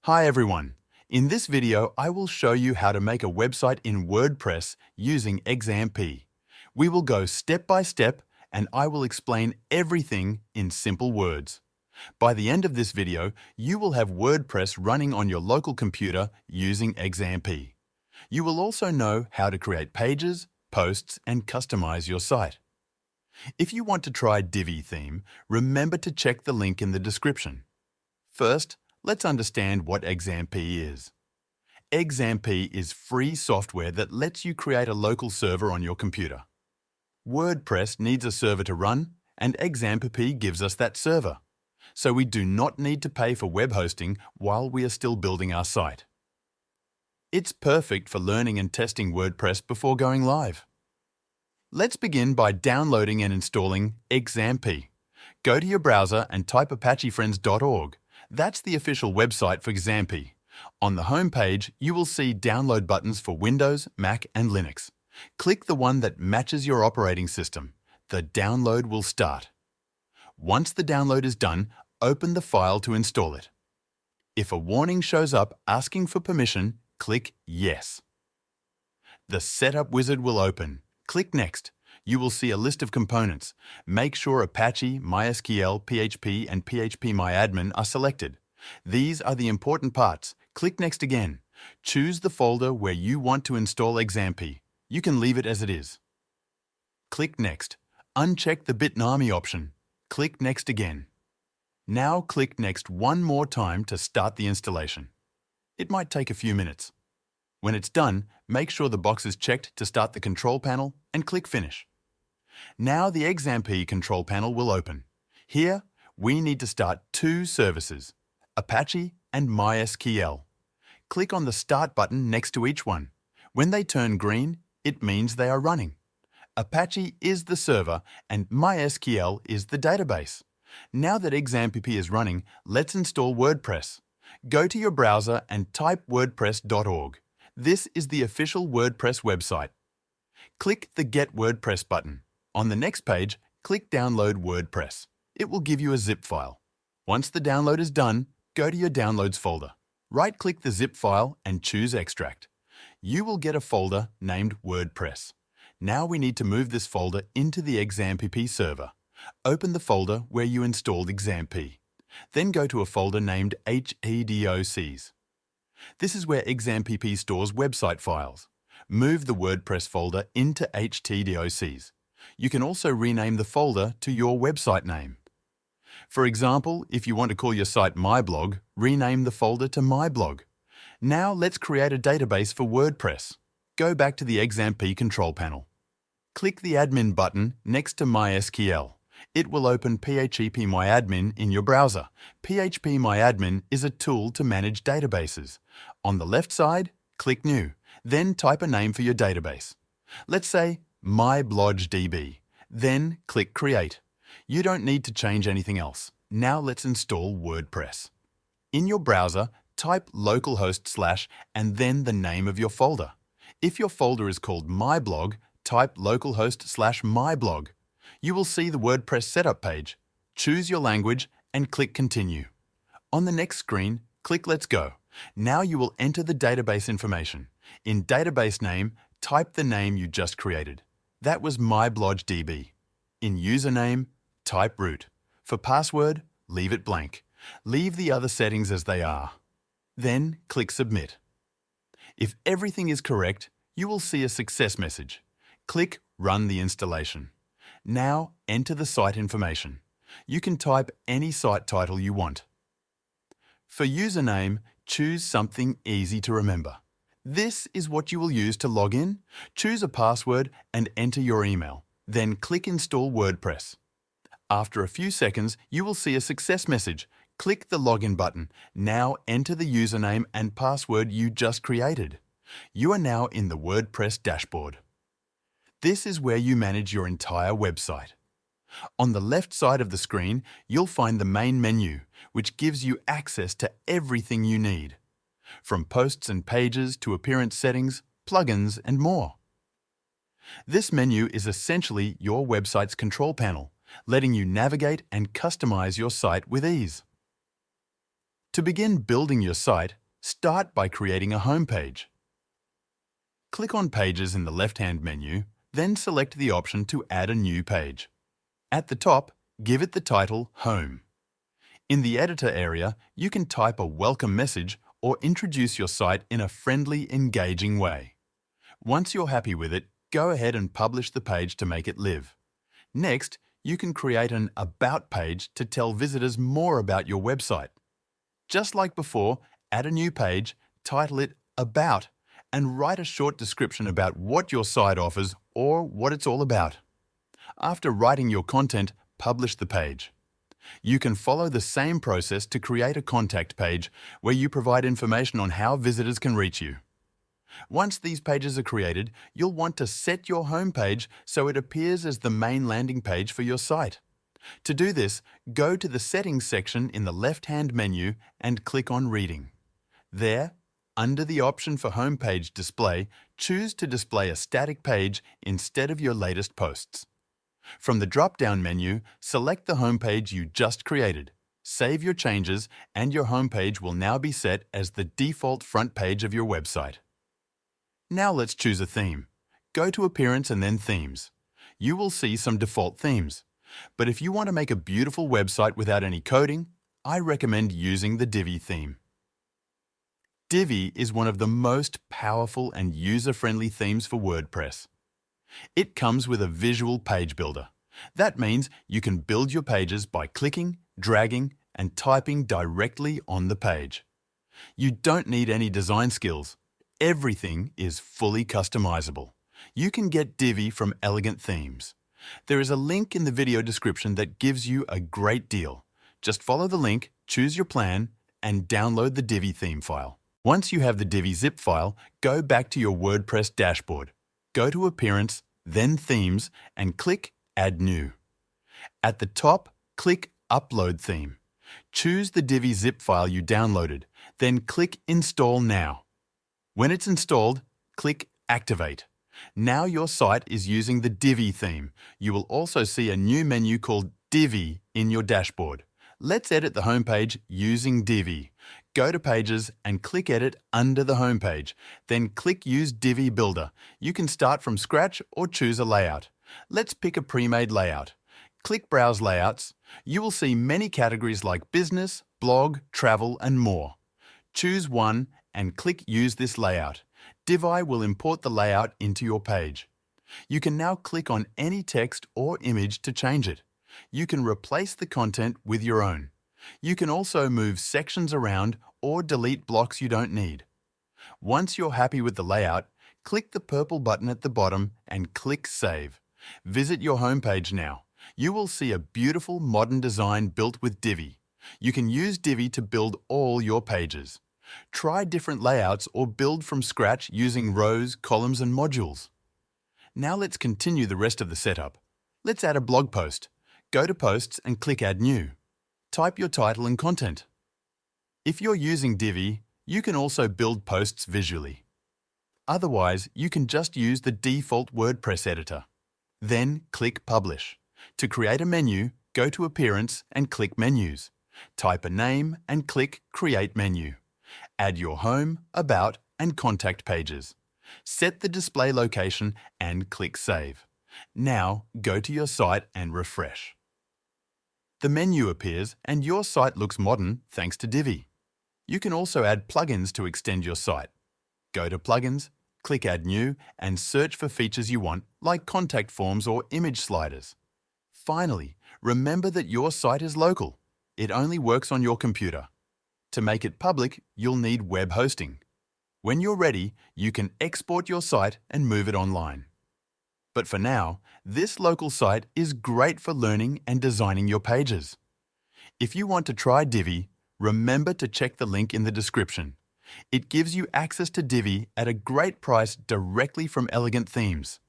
Hi everyone. In this video, I will show you how to make a website in WordPress using XAMPP. We will go step by step and I will explain everything in simple words. By the end of this video, you will have WordPress running on your local computer using XAMPP. You will also know how to create pages, posts, and customize your site. If you want to try Divi theme, remember to check the link in the description. First, let's understand what XAMPP is. XAMPP is free software that lets you create a local server on your computer. WordPress needs a server to run, and XAMPP gives us that server. So we do not need to pay for web hosting while we are still building our site. It's perfect for learning and testing WordPress before going live. Let's begin by downloading and installing XAMPP. Go to your browser and type apachefriends.org. That's the official website for XAMPP. On the home page, you will see download buttons for Windows, Mac, and Linux. Click the one that matches your operating system. The download will start. Once the download is done, open the file to install it. If a warning shows up asking for permission, click Yes. The Setup wizard will open. Click Next. You will see a list of components. Make sure Apache, MySQL, PHP, and PHPMyAdmin are selected. These are the important parts. Click Next again. Choose the folder where you want to install XAMPP. You can leave it as it is. Click Next. Uncheck the Bitnami option. Click Next again. Now click Next one more time to start the installation. It might take a few minutes. When it's done, make sure the box is checked to start the control panel and click Finish. Now the XAMPP control panel will open. Here, we need to start two services, Apache and MySQL. Click on the Start button next to each one. When they turn green, it means they are running. Apache is the server and MySQL is the database. Now that XAMPP is running, let's install WordPress. Go to your browser and type wordpress.org. This is the official WordPress website. Click the Get WordPress button. On the next page, click Download WordPress. It will give you a zip file. Once the download is done, go to your Downloads folder. Right-click the zip file and choose Extract. You will get a folder named WordPress. Now we need to move this folder into the XAMPP server. Open the folder where you installed XAMPP. Then go to a folder named HEDOCs. This is where XAMPP stores website files. Move the WordPress folder into HEDOCs. You can also rename the folder to your website name. For example, if you want to call your site My Blog, rename the folder to My Blog. Now let's create a database for WordPress. Go back to the XAMPP control panel. Click the Admin button next to MySQL. It will open PHPMyAdmin in your browser. PHPMyAdmin is a tool to manage databases. On the left side, click New. Then type a name for your database. Let's say MyBlogDB. Then click Create. You don't need to change anything else. Now let's install WordPress. In your browser, type localhost/ and then the name of your folder. If your folder is called My Blog, type localhost/myblog. You will see the WordPress setup page. Choose your language and click Continue. On the next screen, click Let's Go. Now you will enter the database information. In database name, type the name you just created. That was MyBlogDB. In username, type root. For password, leave it blank. Leave the other settings as they are. Then click Submit. If everything is correct, you will see a success message. Click Run the installation. Now enter the site information. You can type any site title you want. For username, choose something easy to remember. This is what you will use to log in. Choose a password and enter your email. Then click Install WordPress. After a few seconds, you will see a success message. Click the Login button. Now enter the username and password you just created. You are now in the WordPress dashboard. This is where you manage your entire website. On the left side of the screen, you'll find the main menu, which gives you access to everything you need, from posts and pages to appearance settings, plugins, and more. This menu is essentially your website's control panel, letting you navigate and customize your site with ease. To begin building your site, start by creating a home page. Click on Pages in the left-hand menu, then select the option to add a new page. At the top, give it the title Home. In the editor area, you can type a welcome message or introduce your site in a friendly, engaging way. Once you're happy with it, go ahead and publish the page to make it live. Next, you can create an About page to tell visitors more about your website. Just like before, add a new page, title it About, and write a short description about what your site offers or what it's all about. After writing your content, publish the page. You can follow the same process to create a contact page where you provide information on how visitors can reach you. Once these pages are created, you'll want to set your home page so it appears as the main landing page for your site. To do this, go to the Settings section in the left-hand menu and click on Reading. There, under the option for Homepage Display, choose to display a static page instead of your latest posts. From the drop-down menu, select the homepage you just created. Save your changes, and your homepage will now be set as the default front page of your website. Now let's choose a theme. Go to Appearance and then Themes. You will see some default themes. But if you want to make a beautiful website without any coding, I recommend using the Divi theme. Divi is one of the most powerful and user-friendly themes for WordPress. It comes with a visual page builder. That means you can build your pages by clicking, dragging, and typing directly on the page. You don't need any design skills. Everything is fully customizable. You can get Divi from Elegant Themes. There is a link in the video description that gives you a great deal. Just follow the link, choose your plan, and download the Divi theme file. Once you have the Divi zip file, go back to your WordPress dashboard. Go to Appearance, then Themes, and click Add New. At the top, click Upload Theme. Choose the Divi zip file you downloaded, then click Install Now. When it's installed, click Activate. Now your site is using the Divi theme. You will also see a new menu called Divi in your dashboard. Let's edit the homepage using Divi. Go to Pages and click Edit under the homepage. Then click Use Divi Builder. You can start from scratch or choose a layout. Let's pick a pre-made layout. Click Browse Layouts. You will see many categories like Business, Blog, Travel, and more. Choose one and click Use this layout. Divi will import the layout into your page. You can now click on any text or image to change it. You can replace the content with your own. You can also move sections around or delete blocks you don't need. Once you're happy with the layout, click the purple button at the bottom and click Save. Visit your homepage now. You will see a beautiful modern design built with Divi. You can use Divi to build all your pages. Try different layouts or build from scratch using rows, columns, and modules. Now let's continue the rest of the setup. Let's add a blog post. Go to Posts and click Add New. Type your title and content. If you're using Divi, you can also build posts visually. Otherwise, you can just use the default WordPress editor. Then click Publish. To create a menu, go to Appearance and click Menus. Type a name and click Create Menu. Add your home, about, and contact pages. Set the display location and click Save. Now go to your site and refresh. The menu appears and your site looks modern thanks to Divi. You can also add plugins to extend your site. Go to Plugins, click Add New, and search for features you want, like contact forms or image sliders. Finally, remember that your site is local. It only works on your computer. To make it public, you'll need web hosting. When you're ready, you can export your site and move it online. But for now, this local site is great for learning and designing your pages. If you want to try Divi, remember to check the link in the description. It gives you access to Divi at a great price directly from Elegant Themes.